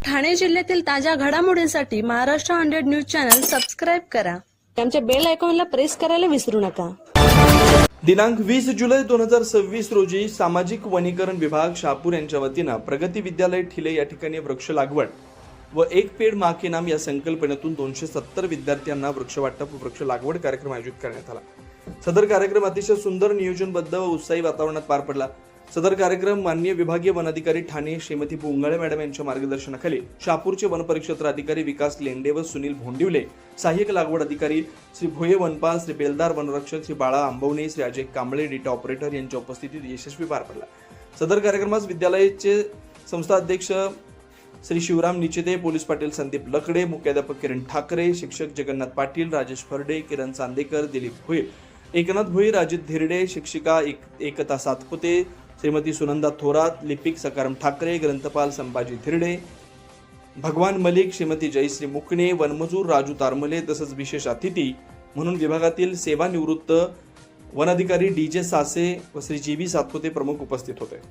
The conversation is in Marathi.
ठाणे जिल्ह्यातील ताज्या घडामोडींसाठी महाराष्ट्र 100 न्यूज चॅनल सबस्क्राईब करा. आमच्या बेल आयकॉनला प्रेस करायला विसरू नका. दिनांक 20 जुलै 2026 रोजी सामाजिक वनीकरण विभाग शहापूर यांच्या वतीनं प्रगती विद्यालय ठिले या ठिकाणी वृक्ष लागवड व एक पेड़ माँ के नाम या संकल्पनेतून 270 विद्यार्थ्यांना वृक्ष वाटप व वृक्ष लागवड कार्यक्रम आयोजित करण्यात आला. सदर कार्यक्रम अतिशय सुंदर नियोजनबद्ध व उत्साही वातावरणात पार पडला. सदर कार्यक्रम माननीय विभागीय वन अधिकारी ठाणे श्रीमती बुंगाळे मॅडम यांच्या मार्गदर्शनाखाली शहापूरचे वन परिक्षेत्र अधिकारी विकास लेंडे व सुनील भोंडिवले, सहाय्यक लागवड अधिकारी श्री भोये वनपाल, श्री बेलदार वनरक्षक श्री बाळा आंबवणे, श्री अजय कांबळे डेटा ऑपरेटर यांच्या उपस्थितीत यशस्वी पार पडला. सदर कार्यक्रमास विद्यालयाचे संस्था अध्यक्ष श्री शिवराम निचिते, पोलीस पाटील संदीप लकडे, मुख्याध्यापक किरण ठाकरे, शिक्षक जगन्नाथ पाटील, राजेश फरडे, किरण चांदेकर, दिलीप भोईर, एकनाथ भोईर, अजित धिरडे, शिक्षिका एकता सातपुते, श्रीमती सुनंदा थोरात, लिपिक सकारम ठाकरे, ग्रंथपाल संभाजी धिरडे, भगवान मलिक, श्रीमती जयश्री मुकणे, वनमजूर राजू तारमले तसंच विशेष अतिथी म्हणून विभागातील सेवानिवृत्त वन अधिकारी DJ सासे व श्री GB सातपुते प्रमुख उपस्थित होते.